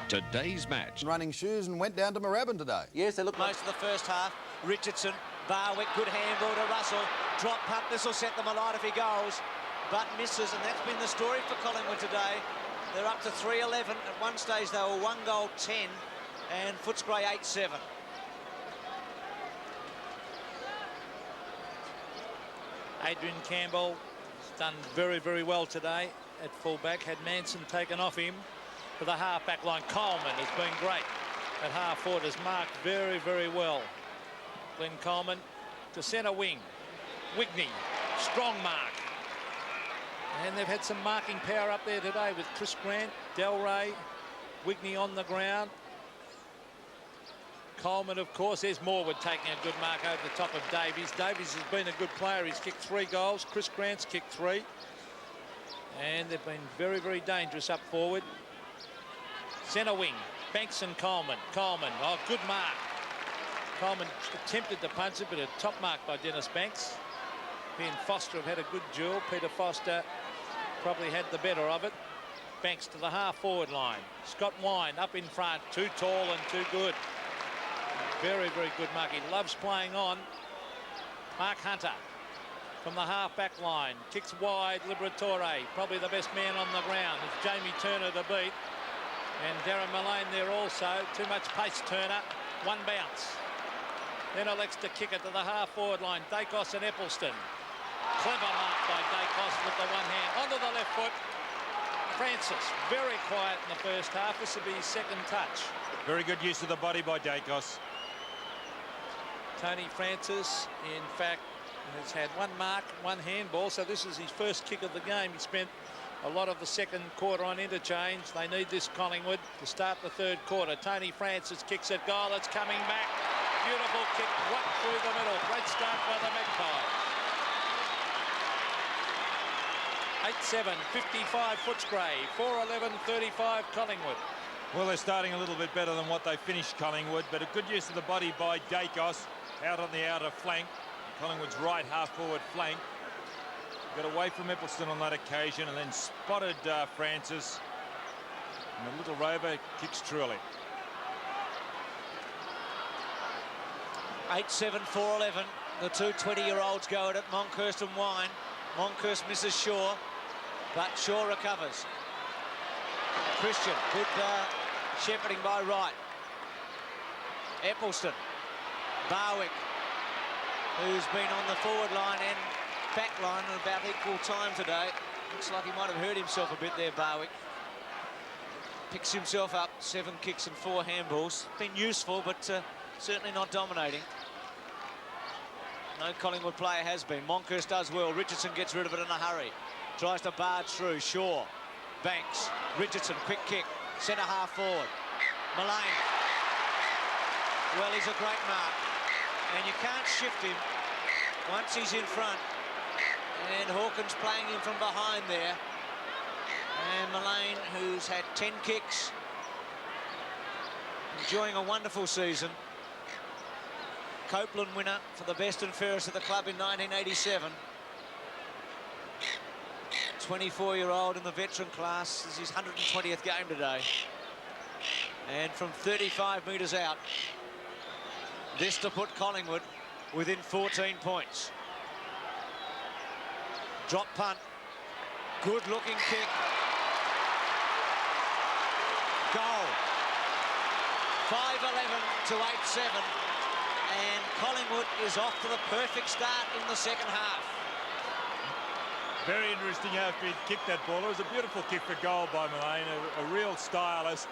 Today's match. Running shoes and went down to Moorabbin today. Yes, they look most of the first half. Richardson, Barwick, good handball to Russell. Drop punt, this will set them alight if he goes, but misses, and that's been the story for Collingwood today. They're up to 3-11. At one stage they were 1 goal 10, and Footscray 8-7. Adrian Campbell has done very, very well today at fullback. Had Manson taken off him for the half-back line. Coleman has been great at half-forward, has marked very, very well. Glenn Coleman to centre wing. WIGNEY, strong mark. And they've had some marking power up there today with Chris Grant, Delray, WIGNEY on the ground. Coleman, of course, there's MORWOOD taking a good mark over the top of Davies. Davies has been a good player. He's kicked 3 goals. Chris Grant's kicked 3. And they've been very, very dangerous up forward. Centre wing, Banks and Coleman. Coleman, oh, good mark. Coleman attempted to punch it, but a top mark by Dennis Banks. He and Foster have had a good duel. Peter Foster probably had the better of it. Banks to the half-forward line. Scott Wine up in front. Too tall and too good. Very, very good mark. He loves playing on. Mark Hunter from the half-back line. Kicks wide, Liberatore. Probably the best man on the ground. It's Jamie Turner to beat. And Darren MILLANE there also. Too much pace, Turner. 1 bounce. Then elects to kick it to the half-forward line. Dacos and Eppleton. Clever mark by Dacos with the one hand. Onto the left foot. Francis, very quiet in the first half. This will be his second touch. Very good use of the body by Dacos. Tony Francis, in fact, has had 1 mark, 1 handball, so this is his first kick of the game. He spent a lot of the second quarter on interchange. They need this, Collingwood, to start the third quarter. Tony Francis kicks at goal. It's coming back. Beautiful kick right through the middle. Great start by the Magpies. 8-7, 55 Footscray, 4-11, 35 Collingwood. Well, they're starting a little bit better than what they finished, Collingwood, but a good use of the body by Dacos out on the outer flank. Collingwood's right half-forward flank. Got away from Eppleton on that occasion and then spotted Francis. And the little rover kicks truly. 8-7, 4-11. The two 20-year-olds go at it, Monkhorst and Wine. Monkhorst misses Shaw, but Shaw recovers. Christian, good shepherding by Wright. Eppleton, Barwick, who's been on the forward line and back line at about equal time today. Looks like he might have hurt himself a bit there, Barwick. Picks himself up, 7 kicks and 4 handballs. Been useful, but certainly not dominating. No Collingwood player has been. Monkhorst does well. Richardson gets rid of it in a hurry. Tries to barge through. Shaw, Banks, Richardson, quick kick. Centre half forward. MILLANE. Well, he's a great mark. And you can't shift him once he's in front. And Hawkins playing him from behind there. And MILLANE, who's had 10 kicks, enjoying a wonderful season. Copeland winner for the best and fairest of the club in 1987. 24-year-old in the veteran class. This is his 120th game today. And from 35 metres out, this to put Collingwood within 14 points. Drop punt. Good-looking kick. Goal. 5-11 to 8-7. And Collingwood is off to the perfect start in the second half. Very interesting after he kicked that ball. It was a beautiful kick for goal by MILLANE, a real stylist.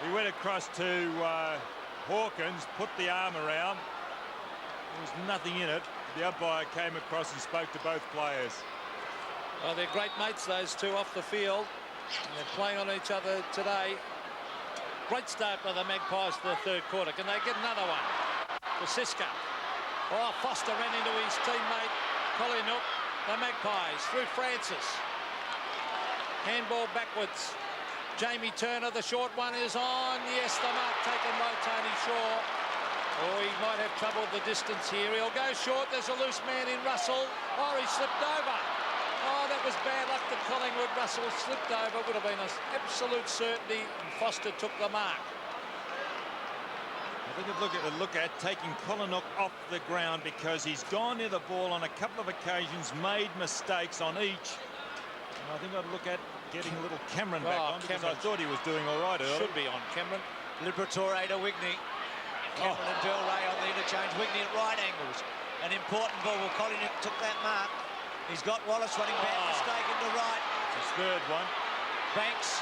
He went across to Hawkins, put the arm around. There was nothing in it. The umpire came across and spoke to both players. Well, they're great mates, those two, off the field. And they're playing on each other today. Great start by the Magpies for the third quarter. Can they get another one? CROSISCA. Oh, Foster ran into his teammate, KOLYNIUK. The Magpies through Francis. Handball backwards. Jamie Turner, the short one is on. Yes, the mark taken by Tony Shaw. Oh, he might have trouble with the distance here. He'll go short. There's a loose man in Russell. Oh, he slipped over. Oh, that that was bad luck to Collingwood. Russell slipped over, would have been an absolute certainty, and Foster took the mark. I think a look at taking KOLYNIUK off the ground because he's gone near the ball on a couple of occasions, made mistakes on each. And I think I'd look at getting a little Cameron back on because I thought he was doing all right earlier. Should be on Cameron. Liberatore to WIGNEY. Cameron and Del Rey on the interchange. WIGNEY at right angles. An important ball. Well, KOLYNIUK took that mark. He's got Wallace running back, mistake into right. It's his third one. Banks,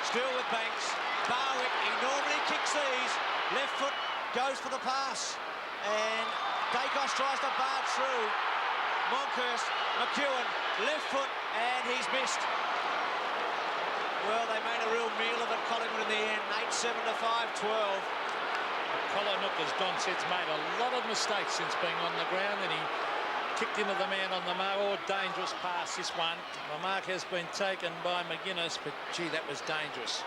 still with Banks. Barwick, he normally kicks these. Left foot goes for the pass. And Dacos tries to barge through. Monkhorst, McEwen, left foot, and he's missed. Well, they made a real meal of it, Collingwood, in the end. 8-7 to 5-12. KOLYNIUK, as Don said's made a lot of mistakes since being on the ground, and he kicked into the man on the mark. Oh, dangerous pass, this one. The mark has been taken by McGuinness, but gee, that was dangerous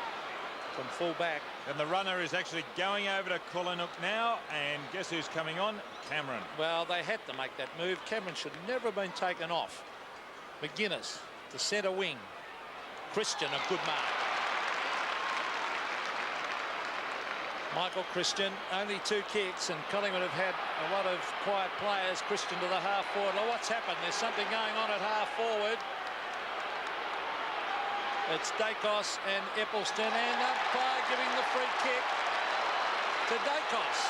from full back. And the runner is actually going over to KOLYNIUK now, and guess who's coming on? Cameron. Well, they had to make that move. Cameron should never have been taken off. McGuinness to centre wing. Christian, a good mark. Michael Christian, only 2 kicks, and Collingwood have had a lot of quiet players. Christian to the half forward. Oh, what's happened? There's something going on at half forward. It's Dacos and Eccleston, and umpire giving the free kick to Dacos.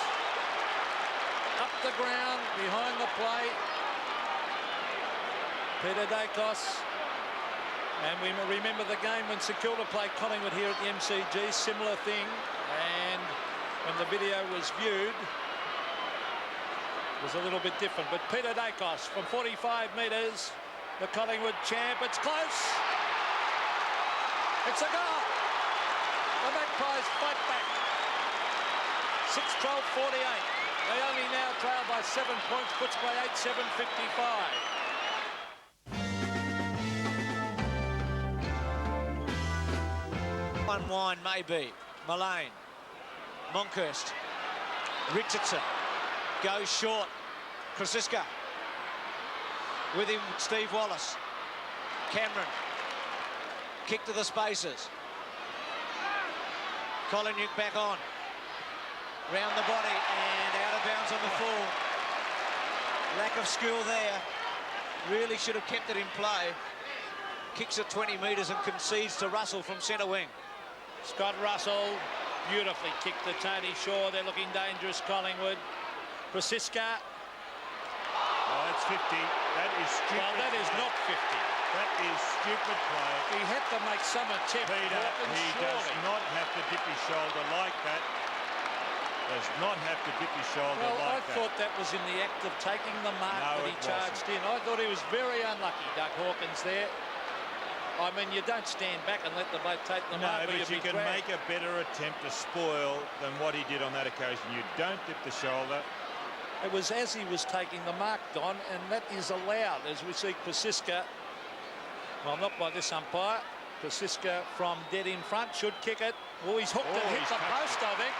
Up the ground, behind the plate. Peter Dacos. And we remember the game when St Kilda played Collingwood here at the MCG, similar thing. And when the video was viewed, it was a little bit different. But Peter Dacos from 45 metres, the Collingwood champ. It's close. It's a goal. The Magpies fight back. 6-12-48. They only now trail by 7 points. Footscray 8-7-55. Unwind maybe. MILLANE. Monkhorst. Richardson. Goes short. CROSISCA. With him, Steve Wallace. Cameron. Kick to the spaces. KOLYNIUK back on. Round the body and out of bounds on the full. Lack of skill there. Really should have kept it in play. Kicks at 20 metres and concedes to Russell from centre wing. Scott Russell beautifully kicked to Tony Shaw. They're looking dangerous, Collingwood. CROSISCA. Oh, that's 50. That is stupid. Well, that is not 50. That is stupid play. He had to make some attempt. Peter, he does not have to dip his shoulder like that. Does not have to dip his shoulder well, like that. I thought that was in the act of taking the mark No, that he charged in. I thought he was very unlucky, Doug Hawkins, there. I mean, you don't stand back and let the bloke take the mark. No, but you can make a better attempt to spoil than what he did on that occasion. You don't dip the shoulder. It was as he was taking the mark, Don, and that is allowed, as we see CROSISCA. Well, not by this umpire. CROSISCA from dead in front should kick it. Oh, he's hooked it, hit the post, I think.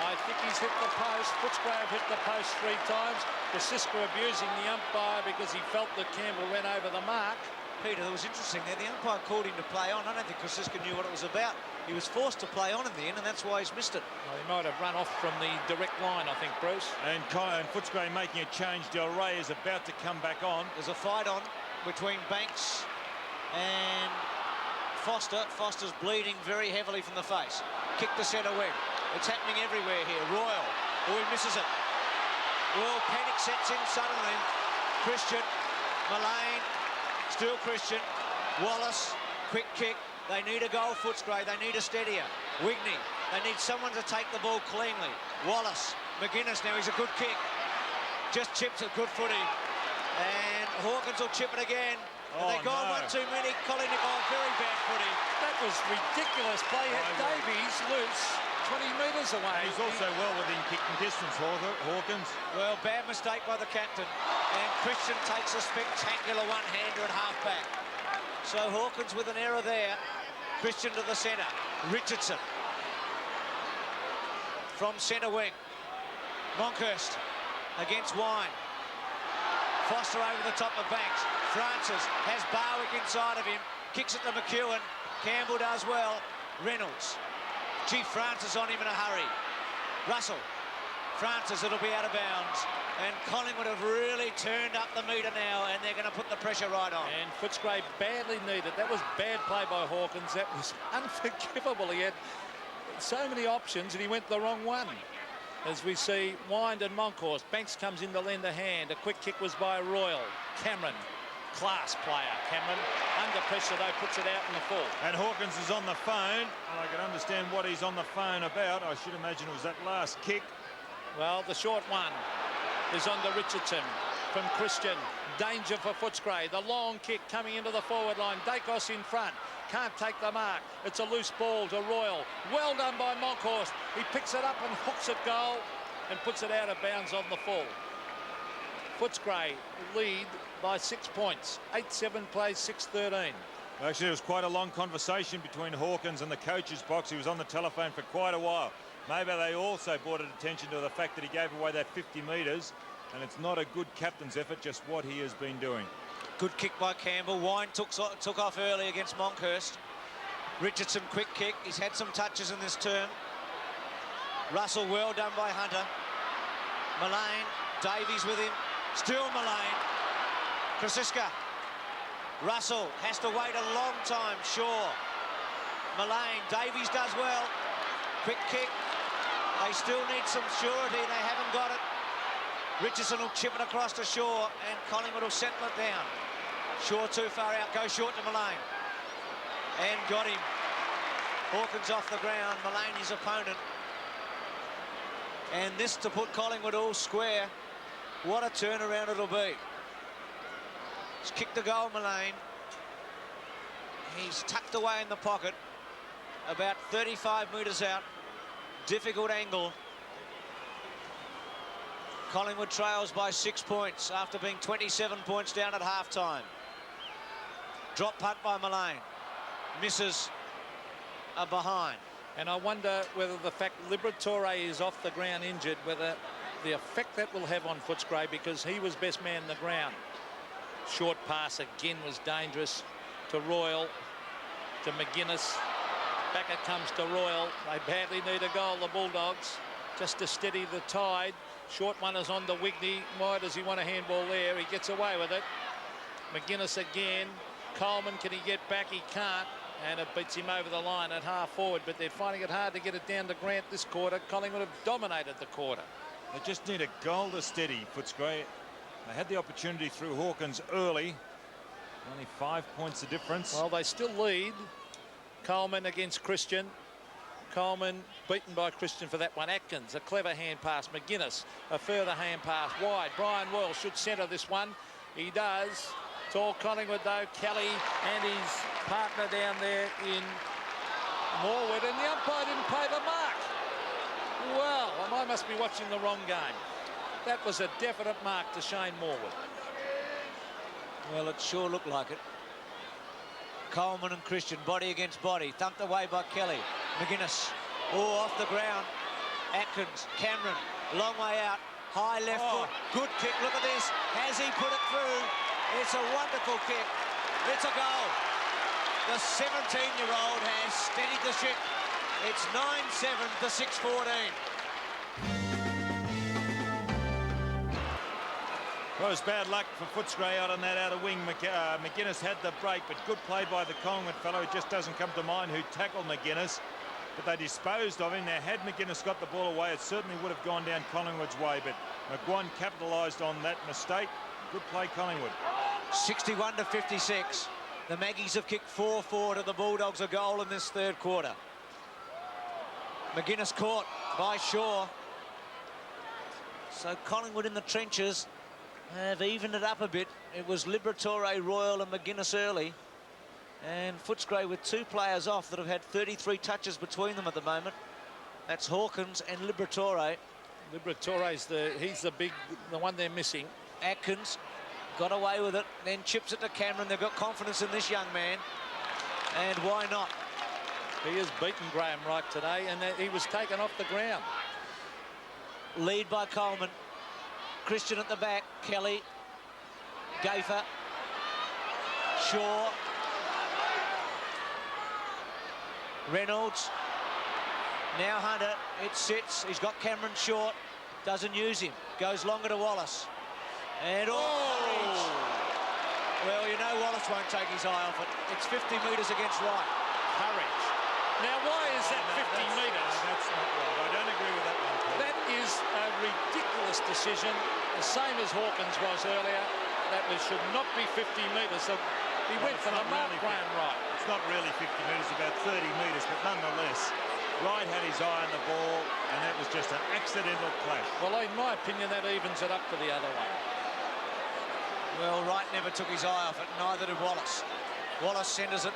I think he's hit the post. Footscray have hit the post 3 times. CROSISCA abusing the umpire because he felt that Campbell went over the mark. Peter, that was interesting there. The umpire called him to play on. I don't think CROSISCA knew what it was about. He was forced to play on in the end, and that's why he's missed it. Well, he might have run off from the direct line, I think, Bruce. And Footscray making a change. Del Rey is about to come back on. There's a fight on between Banks and Foster. Foster's bleeding very heavily from the face. Kick to centre wing. It's happening everywhere here. Royal. Oh, he misses it. Well, panic sets in suddenly. Christian. MILLANE. Still Christian. Wallace. Quick kick. They need a goal, Footscray. They need a steadier. WIGNEY. They need someone to take the ball cleanly. Wallace. McGuinness now. He's a good kick. Just chips it. Good footy. And Hawkins will chip it again. Oh, they got one too many. KOLYNIUK, oh, very bad footy. That was ridiculous play. Had Davies loose 20 metres away. And he's also well within kicking distance, Hawkins. Well, bad mistake by the captain. And Christian takes a spectacular one-hander at half-back. So Hawkins with an error there. Christian to the centre. Richardson. From centre wing. Monkhorst against Wine. Foster over the top of Banks. Francis has Barwick inside of him. Kicks it to McEwen. Campbell does well. Reynolds. Chief Francis on him in a hurry. Russell. Francis, it'll be out of bounds. And Collingwood have really turned up the meter now, and they're going to put the pressure right on. And Footscray badly needed. That was bad play by Hawkins. That was unforgivable. He had so many options, and he went the wrong one. As we see Wind and Monkhorst. Banks comes in to lend a hand. A quick kick was by Royal. Cameron, class player. Cameron, under pressure though, puts it out in the full. And Hawkins is on the phone, and I can understand what he's on the phone about. I should imagine it was that last kick. Well, the short one is on to Richardson from Christian. Danger for Footscray. The long kick coming into the forward line. Dacos in front. Can't take the mark. It's a loose ball to Royal. Well done by Monkhorst. He picks it up and hooks it goal and puts it out of bounds on the full. Footscray lead by 6 points. 8-7 plays 6-13. Actually, it was quite a long conversation between Hawkins and the coach's box. He was on the telephone for quite a while. Maybe they also brought attention to the fact that he gave away that 50 metres, and it's not a good captain's effort, just what he has been doing. Good kick by Campbell. Wine took off early against Monkhorst. Richardson, quick kick. He's had some touches in this term. Russell, well done by Hunter. MILLANE, Davies with him. Still MILLANE. CROSISCA. Russell has to wait a long time, sure. MILLANE, Davies does well. Quick kick. They still need some surety. They haven't got it. Richardson will chip it across to Shaw, and Collingwood will settle it down. Shaw too far out, goes short to MILLANE. And got him. Hawkins off the ground, MILLANE his opponent. And this to put Collingwood all square. What a turnaround it'll be. He's kicked the goal, MILLANE. He's tucked away in the pocket. About 35 metres out. Difficult angle. Collingwood trails by 6 points after being 27 points down at half-time. Drop punt by MILLANE. Misses are behind. And I wonder whether the fact Liberatore is off the ground injured, whether the effect that will have on Footscray, because he was best man in the ground. Short pass again was dangerous to Royal, to McGuinness. Back it comes to Royal. They badly need a goal, the Bulldogs, just to steady the tide. Short one is on to WIGNEY. Why does he want a handball there? He gets away with it. McGuinness again. Coleman, can he get back? He can't. And it beats him over the line at half forward. But they're finding it hard to get it down to Grant this quarter. Collingwood have dominated the quarter. They just need a goal to steady Footscray. They had the opportunity through Hawkins early. Only 5 points of difference. Well, they still lead. Coleman against Christian. Coleman beaten by Christian for that one. Atkins, a clever hand pass. McGuinness, a further hand pass wide. Brian Royal should centre this one. He does. Tall Collingwood though. Kelly and his partner down there in MORWOOD, and the umpire didn't pay the mark. Well, I must be watching the wrong game. That was a definite mark to Shane MORWOOD. Well, it sure looked like it. Coleman and Christian, body against body, thumped away by Kelly. McGuinness, off the ground. Atkins, Cameron, long way out, high left foot, good kick, look at this. Has he put it through? It's a wonderful kick. It's a goal. The 17-year-old has steadied the ship. It's 9-7 to 6-14. Well, it was bad luck for Footscray out on that outer wing. McGuinness had the break, but good play by the Collingwood fellow. It just doesn't come to mind who tackled McGuinness. But they disposed of him. Now, had McGuinness got the ball away, it certainly would have gone down Collingwood's way. But McGuane capitalised on that mistake. Good play, Collingwood. 61 to 56. The Maggies have kicked 4-4 to the Bulldogs, a goal in this third quarter. McGuinness caught by Shaw. So Collingwood in the trenches have evened it up a bit. It was Liberatore, Royal and McGuinness early. And Footscray with two players off that have had 33 touches between them at the moment. That's Hawkins and Liberatore. Liberatore's the one they're missing. Atkins got away with it, then chips it to Cameron. They've got confidence in this young man. And why not? He has beaten Graham Wright today, and he was taken off the ground. Lead by Coleman. Christian at the back. Kelly Gaither. Shaw. Reynolds. Now Hunter. It sits. He's got Cameron short. Doesn't use him. Goes longer to Wallace. And well, you know Wallace won't take his eye off it. It's 50 metres against Wright. Courage. Now, why is that 50 metres? That's not right. I don't agree with that one, Paul. That is a ridiculous decision, the same as Hawkins was earlier. That should not be 50 metres. So he went for the mark, Graham Wright. It's not really 50 metres, about 30 metres, but nonetheless, Wright had his eye on the ball, and that was just an accidental clash. Well, in my opinion, that evens it up for the other one. Well, Wright never took his eye off it, neither did Wallace. Wallace centres it,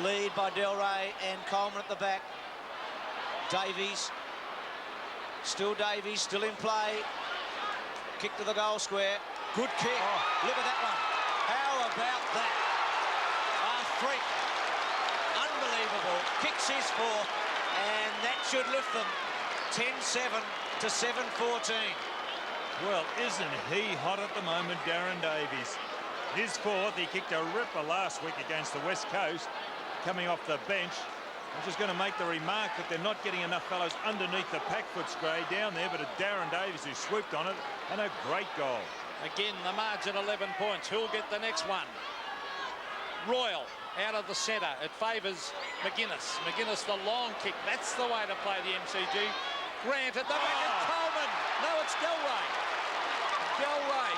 lead by Delray and Coleman at the back. Davies, still in play. Kick to the goal square. Good kick. Oh. Look at that one. How about that? A freak. Unbelievable. Kicks his fourth, and that should lift them 10-7 to 7-14. Well, isn't he hot at the moment, Darren Davies? His fourth, he kicked a ripper last week against the West Coast, coming off the bench. I'm just going to make the remark that they're not getting enough fellows underneath the pack, Footscray down there, but it's Darren Davies who swooped on it, and a great goal. Again, the margin 11 points. Who'll get the next one? Royal out of the centre. It favours McGuinness. McGuinness, the long kick. That's the way to play the MCG. Grant at the back of Coleman. No, it's Delray. Delray.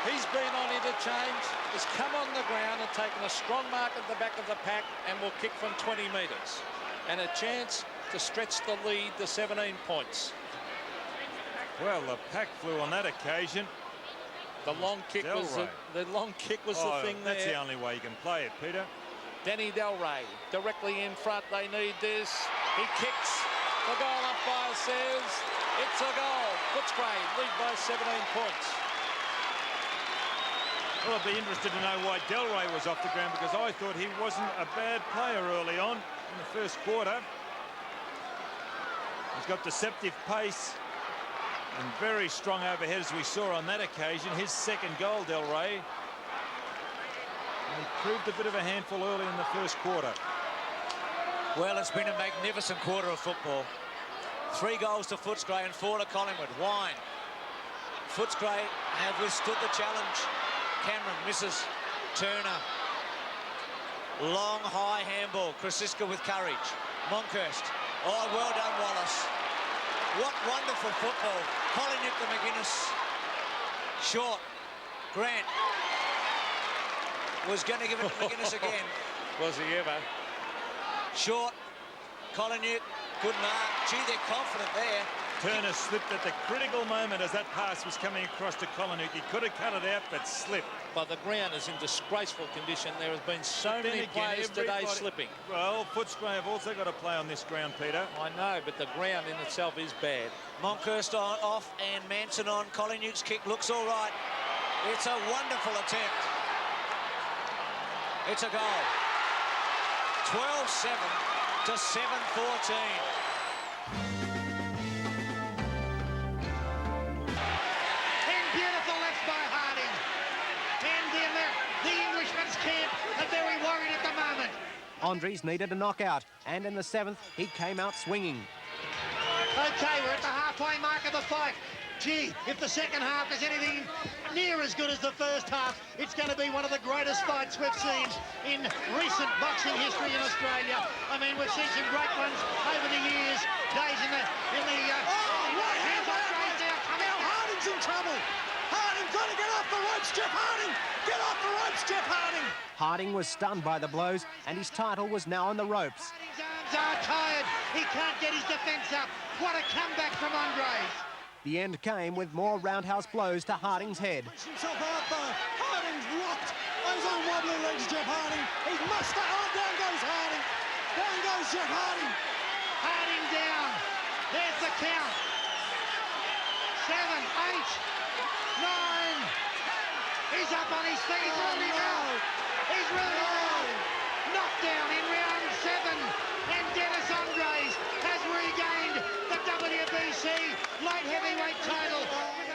He's been on interchange, has come on the ground and taken a strong mark at the back of the pack and will kick from 20 metres. And a chance to stretch the lead to 17 points. Well, the pack flew on that occasion. The long kick was the long kick was the thing there. That's the only way you can play it, Peter. Denny Delray directly in front. They need this. He kicks. The goal umpire says it's a goal. Footscray lead by 17 points. Well, I'd be interested to know why Delray was off the ground, because I thought he wasn't a bad player early on in the first quarter. He's got deceptive pace and very strong overhead, as we saw on that occasion. His second goal, Delray. And he proved a bit of a handful early in the first quarter. Well, it's been a magnificent quarter of football. 3 goals to Footscray and 4 to Collingwood. Wine. Footscray have withstood the challenge. Cameron misses. Turner. Long, high handball. CROSISCA with courage. Monkhurst. Oh, well done, Wallace. What wonderful football. KOLYNIUK to McGuinness. Short. Grant was going to give it to McGuinness again. Was he ever? Short. KOLYNIUK. Good mark. Gee, they're confident there. Turner slipped at the critical moment as that pass was coming across to KOLYNIUK. He could have cut it out, but slipped. But the ground is in disgraceful condition. There has been so many players today slipping. Well, Footscray have also got to play on this ground, Peter. I know, but the ground in itself is bad. Monkhurst on, off, and Manson on. KOLYNIUK's kick looks all right. It's a wonderful attempt. It's a goal. 12-7 to 7-14. Andres needed a knockout, and in the 7th, he came out swinging. Okay, we're at the halfway mark of the fight. Gee, if the second half is anything near as good as the first half, it's going to be one of the greatest fights we've seen in recent boxing history in Australia. I mean, we've seen some great ones over the years. Days in the hands on Grace now coming out. Harding's in trouble. Harding got to get off the ropes, Jeff Harding. Get off the ropes, Jeff Harding. Harding was stunned by the blows, and his title was now on the ropes. Harding's arms are tired. He can't get his defence up. What a comeback from Andres. The end came with more roundhouse blows to Harding's head. Himself out there. Harding's rocked on his own wobbly legs, Jeff Harding. He must stay. Oh, down goes Harding. Down goes Jeff Harding. Harding down. There's the count. 7, 8, 9. He's up on his feet. He's really out. He's really out. Knocked down in round 7. And Dennis Andres has regained the WBC light heavyweight title.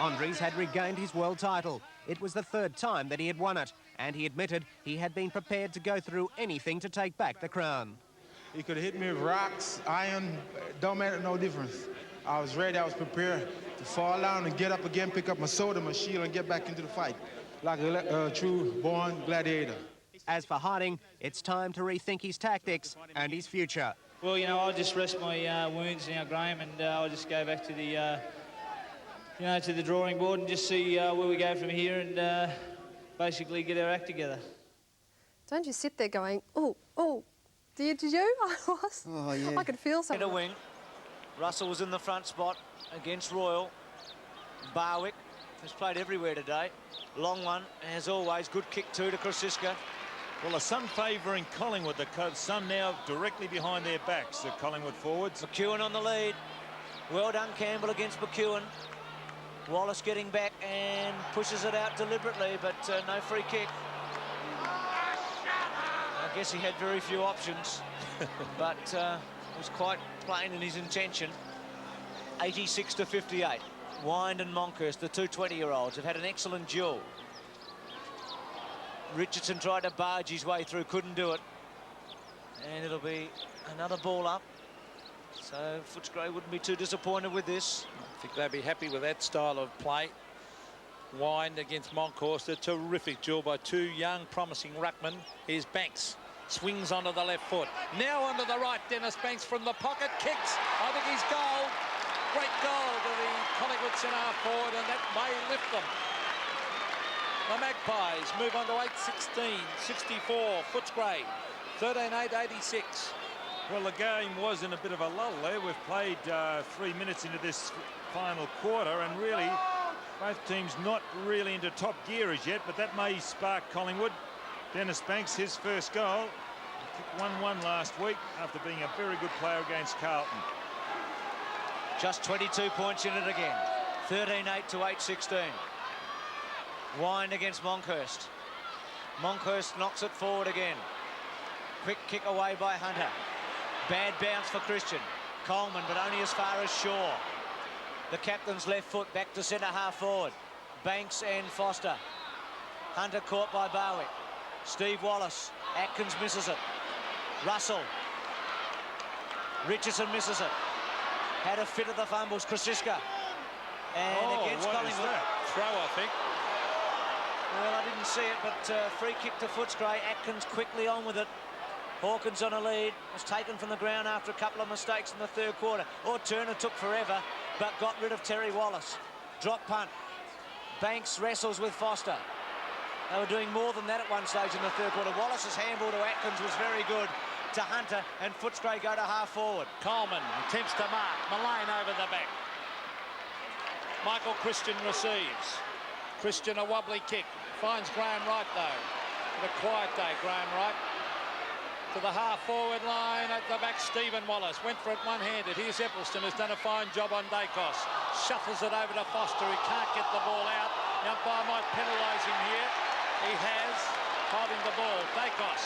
Andries had regained his world title. It was the third time that he had won it, and he admitted he had been prepared to go through anything to take back the crown. He could have hit me with rocks, iron, don't matter, no difference. I was ready, I was prepared to fall down and get up again, pick up my sword and my shield and get back into the fight, like a true born gladiator. As for Harding, it's time to rethink his tactics and his future. Well, you know, I'll just rest my wounds now, Graham, and I'll just go back to the, you know, to the drawing board and just see where we go from here and basically get our act together. Don't you sit there going, oh, oh, did you? I was. Oh, yeah. I could feel something. In a wing. Russell was in the front spot against Royal. Barwick has played everywhere today. Long one, as always. Good kick too to CROSISCA. Well, the sun favouring Collingwood. The sun now directly behind their backs, the Collingwood forwards. McEwen on the lead. Well done, Campbell against McEwen. Wallace getting back and pushes it out deliberately, but no free kick. I guess he had very few options, but was quite plain in his intention. 86 to 58. Wind and Monkhurst, the two 20-year-olds, have had an excellent duel. Richardson tried to barge his way through, couldn't do it. And it'll be another ball up. So Footscray wouldn't be too disappointed with this. I think they'd be happy with that style of play. Wind against Monkhurst, a terrific duel by two young, promising ruckmen. Here's Banks, swings onto the left foot. Now onto the right, Dennis Banks from the pocket, kicks. I think he's goal. Great goal to the Collingwood centre forward, and that may lift them. The Magpies move on to 8-16, 64, Footscray, 13-8, 86. Well, the game was in a bit of a lull there. We've played 3 minutes into this final quarter, and really, both teams not really into top gear as yet, but that may spark Collingwood. Dennis Banks, his first goal. He kicked 1-1 last week after being a very good player against Carlton. Just 22 points in it again. 13-8 to 8-16. Wind against Monkhurst. Monkhurst knocks it forward again. Quick kick away by Hunter. Bad bounce for Christian. Coleman, but only as far as Shaw. The captain's left foot back to centre half forward. Banks and Foster. Hunter caught by Barwick. Steve Wallace. Atkins misses it. Russell. Richardson misses it. Had a fit of the fumbles. CROSISCA. And against Collingwood. Throw, I think. Well, I didn't see it, but free kick to Footscray. Atkins quickly on with it. Hawkins on a lead. Was taken from the ground after a couple of mistakes in the third quarter. Or Turner took forever, but got rid of Terry Wallace. Drop punt. Banks wrestles with Foster. They were doing more than that at one stage in the third quarter. Wallace's handball to Atkins was very good. To Hunter, and Footscray go to half forward. Coleman attempts to mark. MILLANE over the back. Michael Christian receives. Christian a wobbly kick. Finds Graham Wright though. What a quiet day, Graham Wright. To the half forward line at the back, Stephen Wallace. Went for it one-handed. Here's Eccleston, has done a fine job on Dacos. Shuffles it over to Foster, who can't get the ball out. The umpire might penalise him here. He has, holding the ball. Dacos.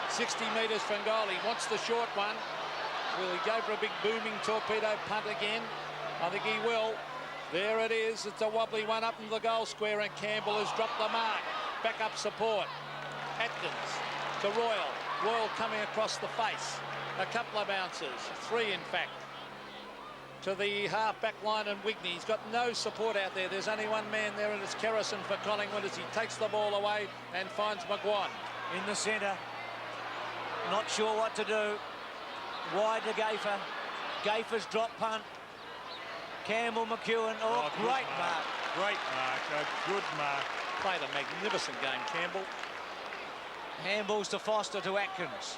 60 metres from goal. He wants the short one. Will he go for a big booming torpedo punt again? I think he will. There it is. It's a wobbly one up into the goal square, and Campbell has dropped the mark. Back up support. Atkins to Royal. Royal coming across the face. A couple of bounces. 3, in fact. To the half-back line, and WIGNEY. He's got no support out there. There's only one man there, and it's Kerrison for Collingwood as he takes the ball away and finds McGuan. In the centre. Not sure what to do. Wide to Gafer. Gafer's drop punt. Campbell, McEwen. Oh, great mark. Great mark. A good mark. Played a magnificent game, Campbell. Handballs to Foster to Atkins.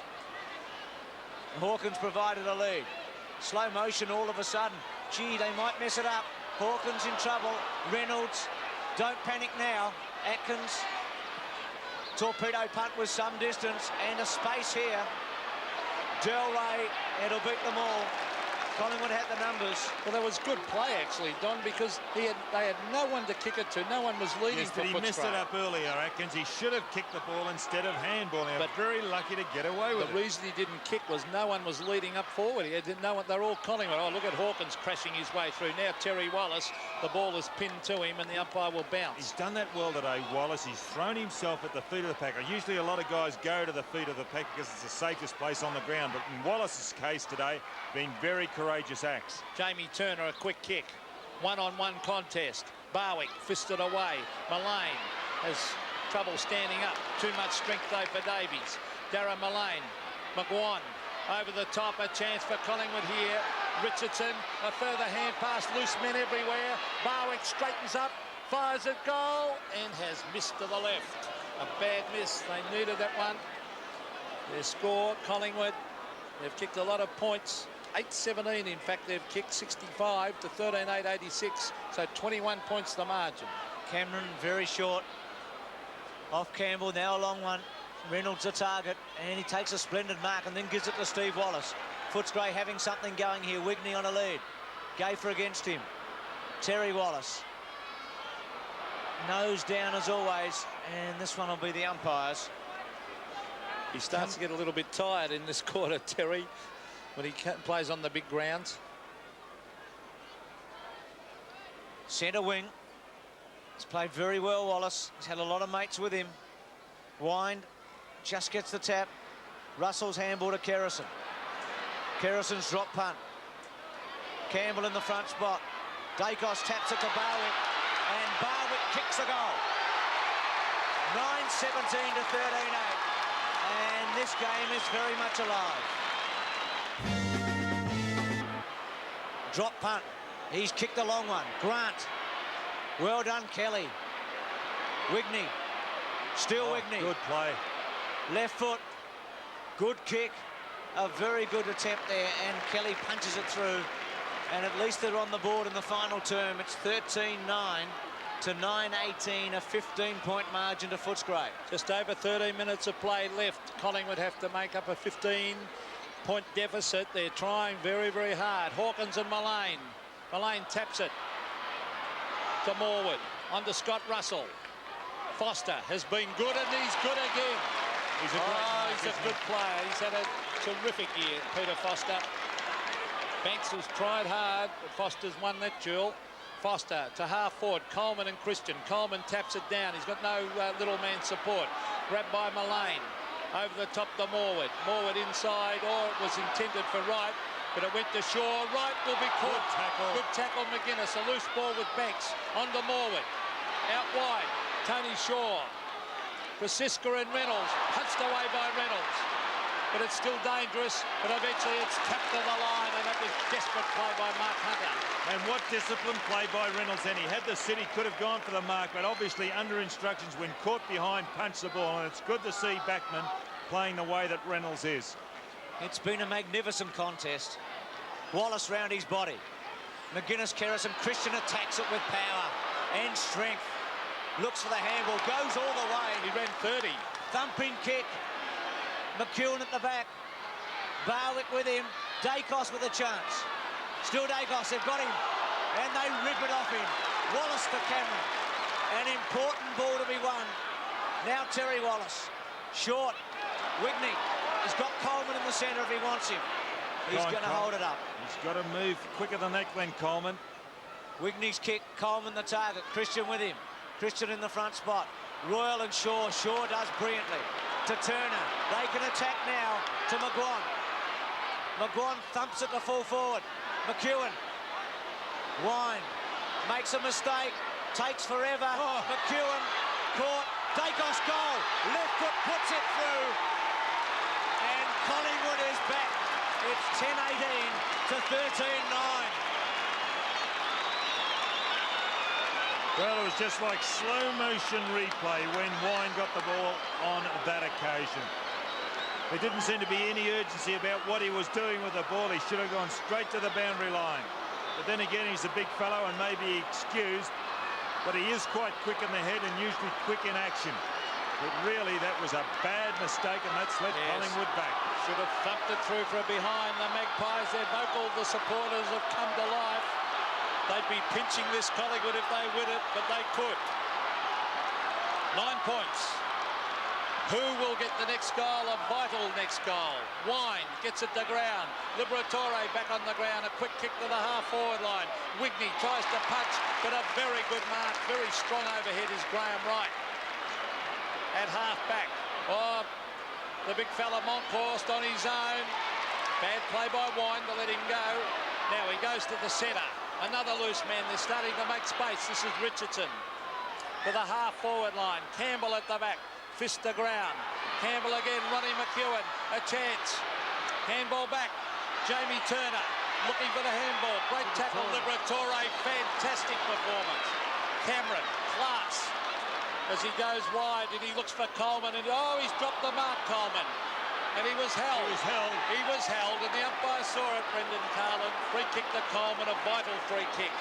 Hawkins provided a lead. Slow motion all of a sudden. Gee, they might mess it up. Hawkins in trouble. Reynolds. Don't panic now. Atkins. Torpedo punt with some distance and a space here. Del Ray, it'll beat them all. Collingwood had the numbers. Well, that was good play, actually, Don, because they had no one to kick it to. No one was leading Yes, for but he missed it up earlier, Atkins. He should have kicked the ball instead of handballing. But very lucky to get away with it. The reason he didn't kick was no one was leading up forward. He had no one. They're all Collingwood. Oh, look at Hawkins crashing his way through. Now Terry Wallace, the ball is pinned to him, and the umpire will bounce. He's done that well today, Wallace. He's thrown himself at the feet of the pack. Usually a lot of guys go to the feet of the pack because it's the safest place on the ground. But in Wallace's case today, been very courageous acts. Jamie Turner, a quick kick. One-on-one contest. Barwick fisted away. MILLANE has trouble standing up. Too much strength though for Davies. Darren MILLANE. McGuan over the top. A chance for Collingwood here. Richardson, a further hand pass. Loose men everywhere. Barwick straightens up. Fires at goal and has missed to the left. A bad miss. They needed that one. Their score, Collingwood. They've kicked a lot of points. 8-17, in fact, they've kicked 65 to 13-8-86, so 21 points the margin. Cameron very short. Off Campbell, now a long one. Reynolds a target, and he takes a splendid mark and then gives it to Steve Wallace. Footscray having something going here. Wigney on a lead. Gafer against him. Terry Wallace. Nose down as always, and this one will be the umpires. He starts to get a little bit tired in this quarter, Terry, when he plays on the big grounds. Centre wing. He's played very well, Wallace. He's had a lot of mates with him. Wind just gets the tap. Russell's handball to Kerrison. Kerrison's drop punt. Campbell in the front spot. Dacos taps it to Barwick, and Barwick kicks a goal. 9-17 to 13-8. And this game is very much alive. Drop punt. He's kicked a long one. Grant. Well done, Kelly. Wigney. Still Wigney. Good play. Left foot. Good kick. A very good attempt there, and Kelly punches it through. And at least they're on the board in the final term. It's 13-9 to 9-18, a 15-point margin to Footscray. Just over 13 minutes of play left. Collingwood have to make up a 15-point deficit. They're trying very, very hard. Hawkins and MILLANE. MILLANE taps it to MORWOOD. On to Scott Russell. Foster has been good, and he's good again. He's a great mark, he's a good player. He's had a terrific year, Peter Foster. Banks has tried hard, but Foster's won that duel. Foster to half forward, Coleman and Christian. Coleman taps it down. He's got no little man support. Grabbed by MILLANE. Over the top to MORWOOD. MORWOOD inside, or it was intended for Wright, but it went to Shaw. Wright will be caught. Good tackle. Good tackle, McGuinness. A loose ball with Banks. On to MORWOOD. Out wide, Tony Shaw. CROSISCA and Reynolds. Punched away by Reynolds. But it's still dangerous, but eventually it's tapped to the line, and that was desperate play by Mark Hunter. And what disciplined play by Reynolds then. He had the sit, he could have gone for the mark, but obviously under instructions when caught behind, punched the ball, and it's good to see backman playing the way that Reynolds is. It's been a magnificent contest. Wallace round his body. McGuinness, Kerrison, Christian attacks it with power and strength. Looks for the handball, goes all the way. He ran 30. Thumping kick. McEwen at the back. Barwick with him. Dacos with a chance. Still Dacos, they've got him. And they rip it off him. Wallace to Cameron. An important ball to be won. Now Terry Wallace. Short. Wigney. He's got Coleman in the centre if he wants him. He's going to hold it up. He's got to move quicker than that, Glenn Coleman. Wigney's kick. Coleman the target. Christian with him. Christian in the front spot. Royal and Shaw. Shaw does brilliantly. To Turner. They can attack now to McGuan. McGuan thumps it to full forward. McEwen. Wine. Makes a mistake. Takes forever. McEwen caught. Dacos goal. Left foot puts it through. And Collingwood is back. It's 10-18 to 13-9. Well, it was just like slow motion replay when Wine got the ball on that occasion. There didn't seem to be any urgency about what he was doing with the ball. He should have gone straight to the boundary line. But then again, he's a big fellow and maybe excused, but he is quite quick in the head and usually quick in action. But really, that was a bad mistake, and that's let Collingwood back. Should have thumped it through for a behind. The Magpies, they're vocal. The supporters have come to life. They'd be pinching this Collingwood if they win it, but they could. 9 points. Who will get the next goal? A vital next goal. Wine gets it to ground. Liberatore back on the ground. A quick kick to the half-forward line. WIGNEY tries to punch, but a very good mark. Very strong overhead is Graham Wright. At half-back. Oh, the big fella Monkhorst on his own. Bad play by Wine to let him go. Now he goes to the centre. Another loose man. They're starting to make space. This is Richardson. To the half-forward line. Campbell at the back. Fist to ground. Campbell again. Ronnie McEwen. A chance. Handball back. Jamie Turner looking for the handball. Great tackle. Liberatore. Fantastic performance. Cameron. Class. As he goes wide and he looks for Coleman. And oh, he's dropped the mark, Coleman. And he was held. He was held. He was held. And the umpire saw it, Brendan Carlin. Free kick to Coleman. A vital free kick.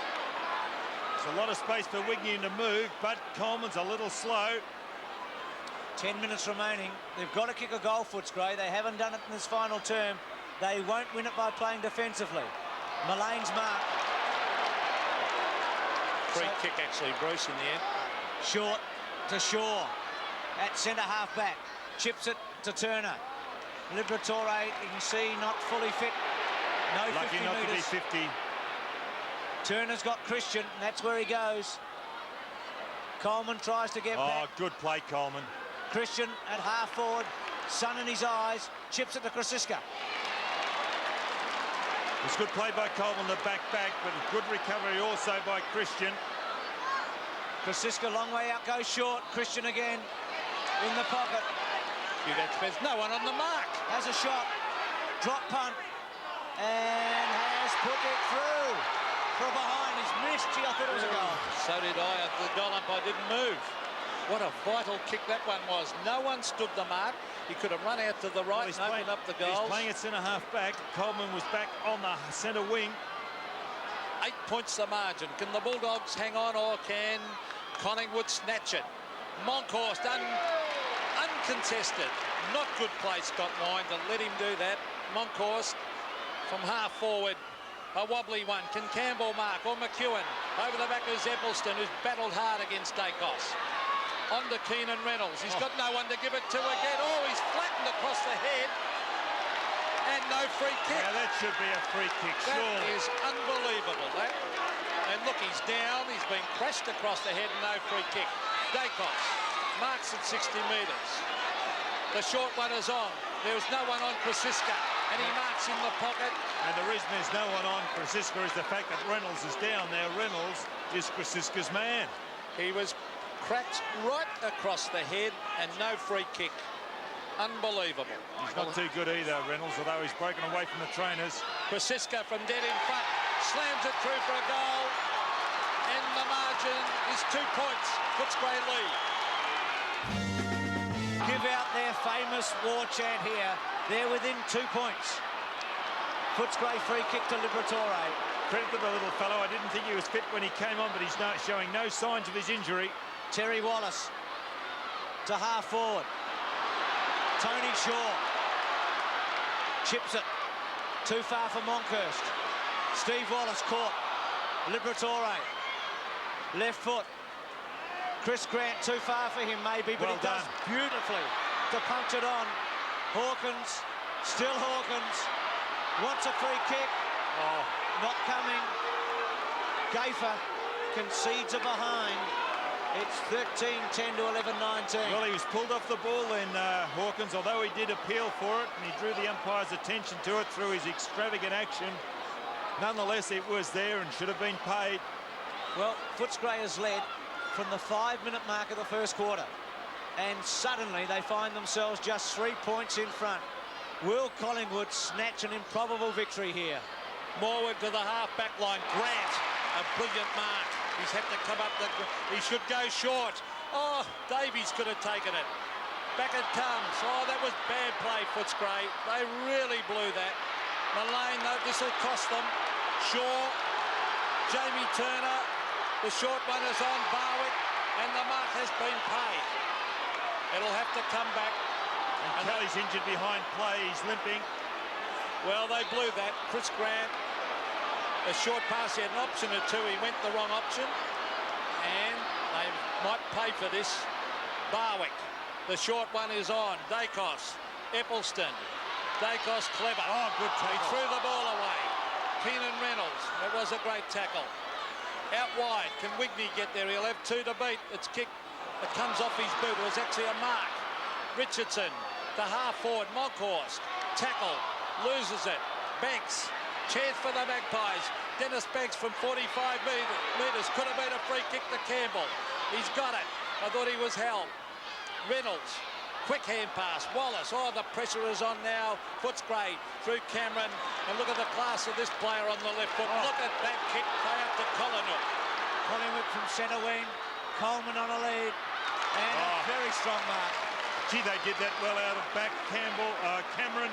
There's a lot of space for WIGNEY to move, but Coleman's a little slow. 10 minutes remaining. They've got to kick a goal, Footscray. They haven't done it in this final term. They won't win it by playing defensively. Millane's mark. Free kick, actually, Bruce, in the end. Short to Shaw. At centre half back. Chips it to Turner. Liberatore, you can see, not fully fit. No 50 Lucky not metres. to be 50. Turner's got Christian, and that's where he goes. Coleman tries to get back. Oh, good play, Coleman. Christian at half forward, sun in his eyes, chips it to CROSISCA. It's good play by Coleman, the back, but a good recovery also by Christian. CROSISCA, long way out, goes short. Christian again in the pocket. There's no one on the mark. Has a shot, drop punt, and has put it through. From behind, he's missed. Gee, I thought it was a goal. So did I. The goal umpire didn't move. What a vital kick that one was. No one stood the mark. He could have run out to the right and opened up the goals. He's playing at centre half back. Coleman was back on the centre wing. 8 points the margin. Can the Bulldogs hang on, or can Collingwood snatch it? Monkhorst uncontested. Not good play, Scott Wine, to let him do that. Monkhorst from half forward. A wobbly one. Can Campbell mark? Or McEwen? Over the back of Zeppelston, who's battled hard against Dacos. On to Keenan Reynolds. He's got no one to give it to again. Oh, he's flattened across the head. And no free kick. Yeah, that should be a free kick, That surely. is unbelievable, that. And look, he's down. He's been crashed across the head and no free kick. Dacos marks at 60 metres. The short one is on. There's no one on CROSISCA, and he marks in the pocket. And the reason there's no one on CROSISCA is the fact that Reynolds is down there. Reynolds is CROSISCA's man. He was cracked right across the head and no free kick. Unbelievable. He's not too good either, Reynolds, although he's broken away from the trainers. CROSISCA from dead in front, slams it through for a goal. And the margin is 2 points. Footscray lead. Give out their famous war chant here. They're within 2 points. Footscray free kick to Liberatore. Credit to the little fellow. I didn't think he was fit when he came on, but he's not showing no signs of his injury. Terry Wallace to half forward. Tony Shaw chips it. Too far for Monkhorst. Steve Wallace caught. Liberatore. Left foot. Chris Grant too far for him maybe, but Well he does done. beautifully to punch it on. Hawkins, still Hawkins. Wants a free kick. Oh, Not coming. Gafer concedes a behind. It's 13-10 to 11-19. well, he was pulled off the ball then, Hawkins, although he did appeal for it, and he drew the umpire's attention to it through his extravagant action. Nonetheless, it was there and should have been paid. Well, Footscray has led from the 5-minute mark of the first quarter. And suddenly they find themselves just 3 points in front. Will Collingwood snatch an improbable victory here? Morwood to the half-back line. Grant, a brilliant mark. He's had to come up. He should go short. Oh, Davies could have taken it. Back it comes. Oh, that was bad play, Footscray. They really blew that. MILLANE, though, this will cost them. Shaw, Jamie Turner. The short one is on BARWICK, and the mark has been paid. It'll have to come back. And Kelly's injured behind play. He's limping. Well, they blew that. Chris Grant, a short pass, he had an option or two. He went the wrong option. And they might pay for this. Barwick, the short one is on. Dacos, Eppelston. Dacos clever. Oh, good tackle. He threw the ball away. Keenan Reynolds, that was a great tackle. Out wide, can WIGNEY get there? He'll have 2 to beat. It's kicked. It comes off his boot. It was actually a mark. Richardson, the half forward, Monkhorst. Tackle, loses it. Banks, chance for the Magpies. Dennis Banks from 45 metres. Could have been a free kick to Campbell. He's got it. I thought he was held. Reynolds, quick hand pass. Wallace, oh, the pressure is on now. Footscray through Cameron. And look at the class of this player on the left foot. Oh. Look at that kick play up to KOLYNIUK. Collingwood from centre wing. Coleman on a lead. And a very strong mark. Gee, they did that well out of back. Cameron.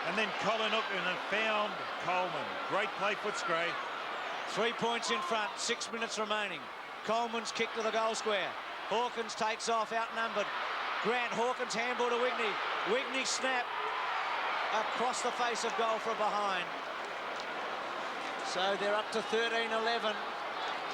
And then KOLYNIUK and found Coleman. Great play, Footscray. 3 points in front, 6 minutes remaining. Coleman's kick to the goal square. Hawkins takes off, outnumbered. Grant, Hawkins handball to WIGNEY. WIGNEY snap across the face of goal from behind. So they're up to 13-11.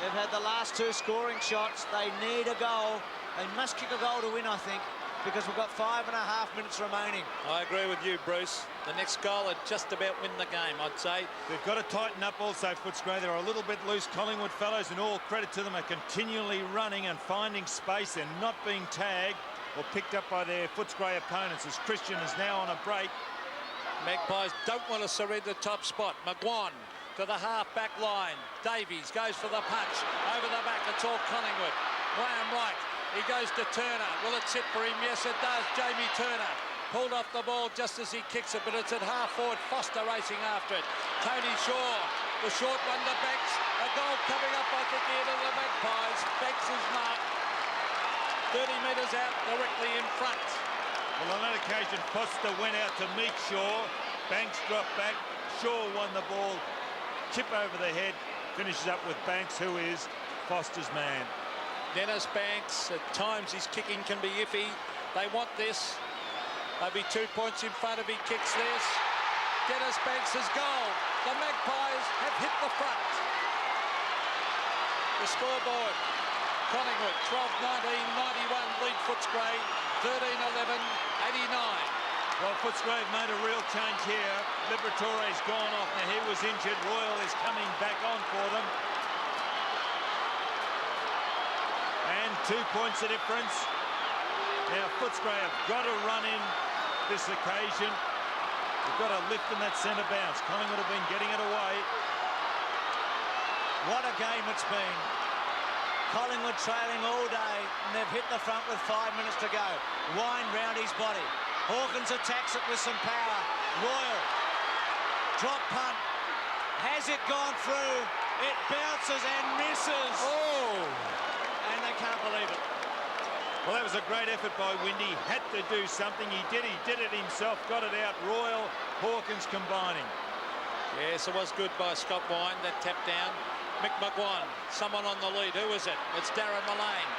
They've had the last 2 scoring shots. They need a goal. They must kick a goal to win, I think, because we've got 5.5 minutes remaining. I agree with you, Bruce. The next goal would just about win the game, I'd say. They've got to tighten up also, Footscray. They're a little bit loose. Collingwood fellows, and all credit to them, are continually running and finding space. They're not being tagged or picked up by their Footscray opponents, as Christian is now on a break. Magpies don't want to surrender top spot. McGuan to the half-back line. Davies goes for the punch. Over the back, it's all Collingwood. Graham Wright, he goes to Turner. Will it sit for him? Yes, it does. Jamie Turner pulled off the ball just as he kicks it, but it's at half-forward. Foster racing after it. Tony Shaw, the short one to Banks. A goal coming up, I think, here to the Magpies. Banks is marked. 30 metres out, directly in front. Well, on that occasion, Foster went out to meet Shaw. Banks dropped back. Shaw won the ball. Chip over the head. Finishes up with Banks, who is Foster's man. Dennis Banks, at times his kicking can be iffy. They want this. They'll be 2 points in front if he kicks this. Dennis Banks' goal. The Magpies have hit the front. The scoreboard. Collingwood, 12-19, 91, lead Footscray, 13-11, 89. Well, Footscray have made a real change here. Liberatore's gone off. Now, he was injured. Royal is coming back on for them. And 2 points of difference. Now, Footscray have got to run in this occasion. They've got to lift in that centre bounce. Collingwood have been getting it away. What a game it's been. Collingwood trailing all day, and they've hit the front with 5 minutes to go. Wind round his body. Hawkins attacks it with some power. Royal, drop punt. Has it gone through? It bounces and misses. Oh! And they can't believe it. Well, that was a great effort by Windy. Had to do something. He did it himself. Got it out. Royal, Hawkins combining. Yes, it was good by Scott Wine, that tap down. Mick McGuan, someone on the lead. Who is it? It's Darren MILLANE.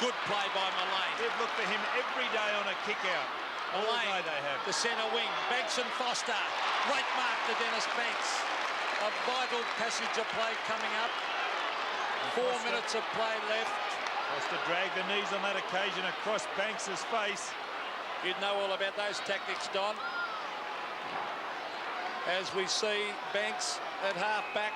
Good play by MILLANE. They've looked for him every day on a kick-out. MILLANE, they have. The centre wing. Banks and Foster. Great mark to Dennis Banks. A vital passage of play coming up. 4 minutes of play left. Foster dragged the knees on that occasion across Banks's face. You'd know all about those tactics, Don. As we see Banks at half-back.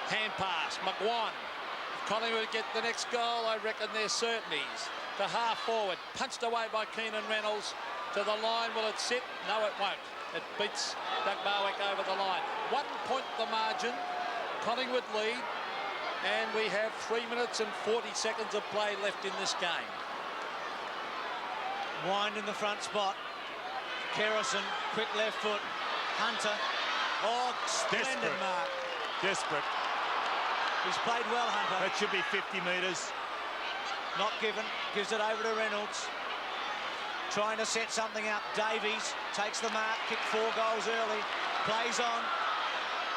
Hand pass, McGuan. If Collingwood get the next goal, I reckon they're certainties. To half forward, punched away by Keenan Reynolds. To the line, will it sit? No, it won't. It beats Doug Barwick over the line. 1 point the margin, Collingwood lead, and we have 3 minutes and 40 seconds of play left in this game. Wind in the front spot. Kerrison, quick left foot. Hunter. Oh, splendid mark. Desperate. He's played well, Hunter. That should be 50 metres. Not given. Gives it over to Reynolds. Trying to set something up. Davies takes the mark. Kicked 4 goals early. Plays on.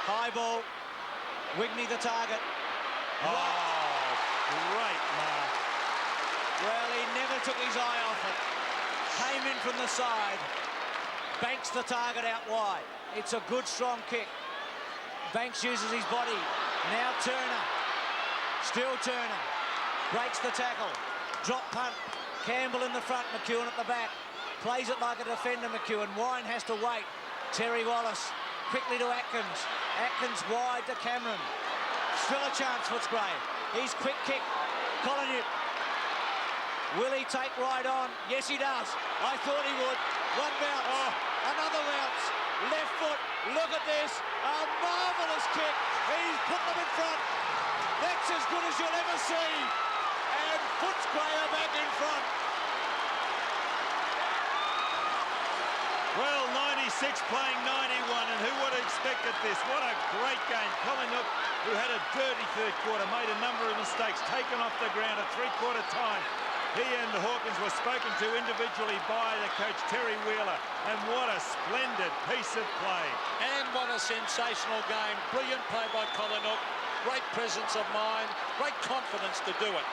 High ball. WIGNEY the target. Oh, great mark. Well, he never took his eye off it. Came in from the side. Banks the target out wide. It's a good, strong kick. Banks uses his body. Now Turner. Still Turner. Breaks the tackle. Drop punt. Campbell in the front, McEwen at the back. Plays it like a defender, McEwen. Wine has to wait. Terry Wallace quickly to Atkins. Atkins wide to Cameron. Still a chance, Footscray. He's quick kick. KOLYNIUK. Will he take right on? Yes, he does. I thought he would. One bounce. Oh. Another bounce. Left foot. Look at this. A marvellous kick. He's put them in front. That's as good as you'll ever see. And Footscray are back in front. Well, 96 playing 91, and who would have expected this? What a great game. KOLYNIUK, who had a dirty third quarter, made a number of mistakes, taken off the ground at three-quarter time. He and Hawkins were spoken to individually by the coach, Terry Wheeler, and what a splendid piece of play. And what a sensational game. Brilliant play by KOLYNIUK. Great presence of mind, great confidence to do it.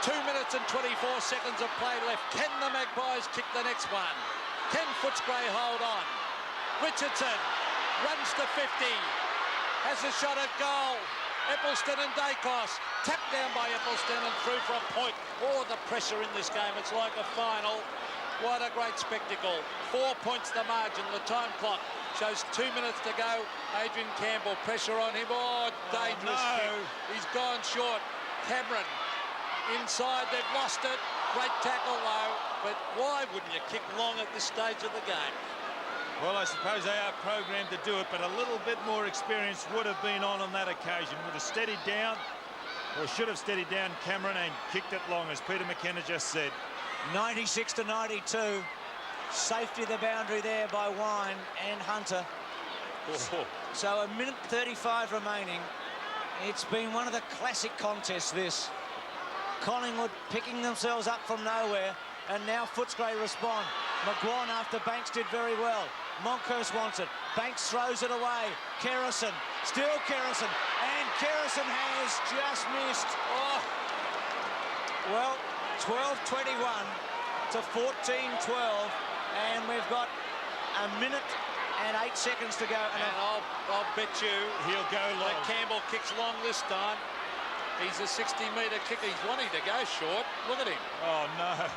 2 minutes and 24 seconds of play left. Can the Magpies kick the next one? Can Footscray hold on? Richardson runs to 50. Has a shot at goal. Eccleston and Dacos. Tapped down by Eccleston and through for a point. Oh, the pressure in this game. It's like a final. What a great spectacle. 4 points the margin. The time clock shows 2 minutes to go. Adrian Campbell, pressure on him. Oh, dangerous kick. He's gone short. Cameron inside, they've lost it. Great tackle though, but why wouldn't you kick long at this stage of the game? Well, I suppose they are programmed to do it, but a little bit more experience would have been on that occasion. Would have steadied down, or should have steadied down Cameron and kicked it long, as Peter McKenna just said. 96 to 92. Safety of the boundary there by Wine and Hunter. Oh. So a minute 35 remaining. It's been one of the classic contests, this. Collingwood picking themselves up from nowhere, and now Footscray respond. McGuan after Banks did very well. Monkhorst wants it. Banks throws it away. Kerrison, still Kerrison, and Kerrison has just missed. Oh, well, 12-21 to 14-12, and we've got a minute and 8 seconds to go. And I'll bet you he'll go long. That Campbell kicks long this time. He's a 60-metre kicker. He's wanting to go short. Look at him. Oh, no.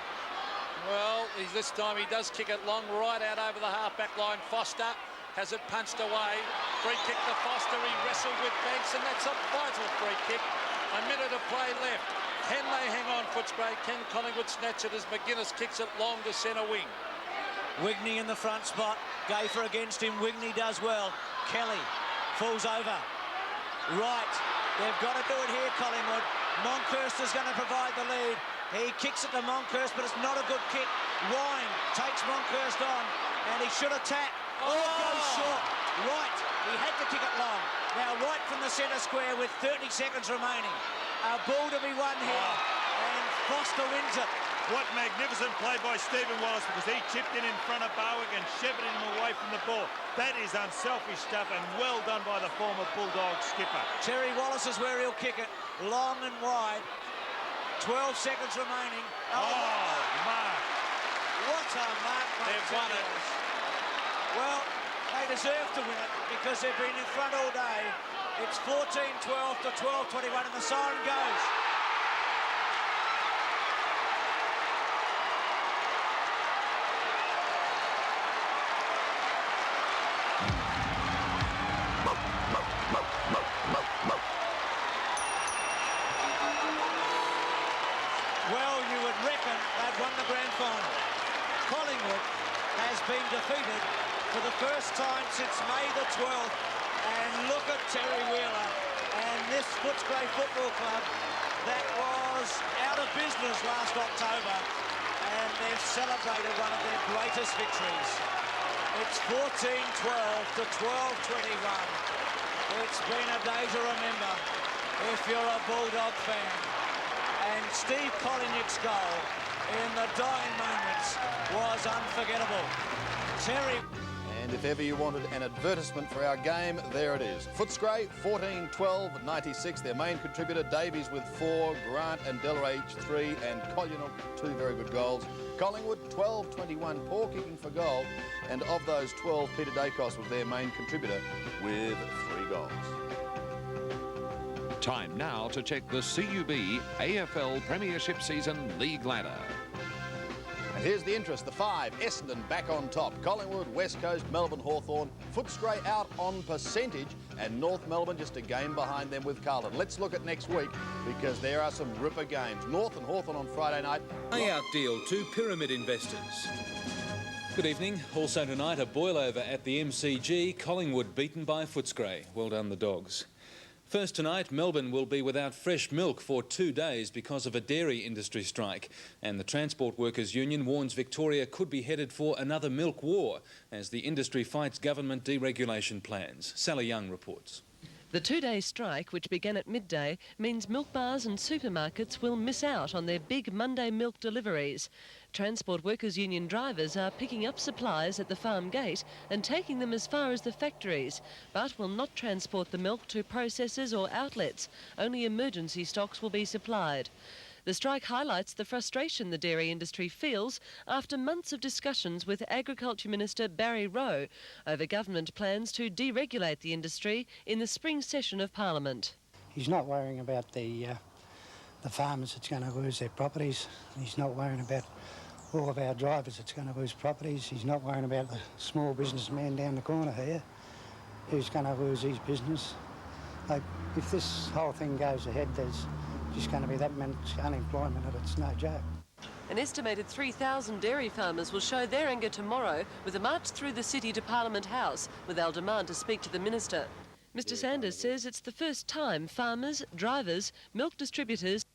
Well, this time he does kick it long, right out over the half-back line. Foster has it punched away. Free kick to Foster. He wrestled with Banks, and that's a vital free kick. A minute of play left. Can they hang on, Footscray? Can Collingwood snatch it as McGuinness kicks it long to centre wing? Wigney in the front spot. Gafer against him. Wigney does well. Kelly falls over. Right. They've got to do it here, Collingwood. Monkhorst is going to provide the lead. He kicks it to Monkhorst, but it's not a good kick. Wine takes Monkhorst on, and he should attack. Oh, it goes short. Right. He had to kick it long. Now, right from the centre square with 30 seconds remaining. A ball to be won here, and Foster wins it. What magnificent play by Stephen Wallace, because he chipped in front of Barwick and shepherded him away from the ball. That is unselfish stuff, and well done by the former Bulldog skipper. Terry Wallace is where he'll kick it, long and wide. 12 seconds remaining. Oh, mark. What a mark. They've won it. Well, they deserve to win it because they've been in front all day. It's 14-12 to 12-21, and the siren goes. Well, you would reckon they've won the grand final. Collingwood has been defeated for the first time since May the 12th. And look at Terry Wheeler and this Footscray Football Club that was out of business last October. And they've celebrated one of their greatest victories. It's 14-12 to 12-21. It's been a day to remember if you're a Bulldog fan. And Steve KOLYNIUK's goal in the dying moments was unforgettable. Terry. And And if ever you wanted an advertisement for our game, there it is. Footscray, 14-12-96, their main contributor. Davies with 4, Grant and Delray each 3, and KOLYNIUK 2 very good goals. Collingwood, 12-21, poor kicking for goal. And of those 12, Peter Dacos was their main contributor with 3 goals. Time now to check the CUB AFL Premiership Season League ladder. And here's the interest, the 5, Essendon back on top. Collingwood, West Coast, Melbourne, Hawthorn, Footscray out on percentage, and North Melbourne just a game behind them with Carlton. Let's look at next week because there are some ripper games. North and Hawthorn on Friday night. Payout deal to pyramid investors. Good evening. Also tonight, a boil-over at the MCG. Collingwood beaten by Footscray. Well done, the Dogs. First tonight, Melbourne will be without fresh milk for 2 days because of a dairy industry strike. And the Transport Workers Union warns Victoria could be headed for another milk war as the industry fights government deregulation plans. Sally Young reports. The 2-day strike, which began at midday, means milk bars and supermarkets will miss out on their big Monday milk deliveries. Transport Workers Union drivers are picking up supplies at the farm gate and taking them as far as the factories, but will not transport the milk to processors or outlets. Only emergency stocks will be supplied. The strike highlights the frustration the dairy industry feels after months of discussions with Agriculture Minister Barry Rowe over government plans to deregulate the industry in the spring session of Parliament. He's not worrying about the farmers that's going to lose their properties. He's not worrying about all of our drivers that's going to lose properties. He's not worrying about the small businessman down the corner here who's going to lose his business. Like, if this whole thing goes ahead, there's just going to be that much unemployment that it's no joke. An estimated 3,000 dairy farmers will show their anger tomorrow with a march through the city to Parliament House with their demand to speak to the Minister. Mr Sanders says it's the first time farmers, drivers, milk distributors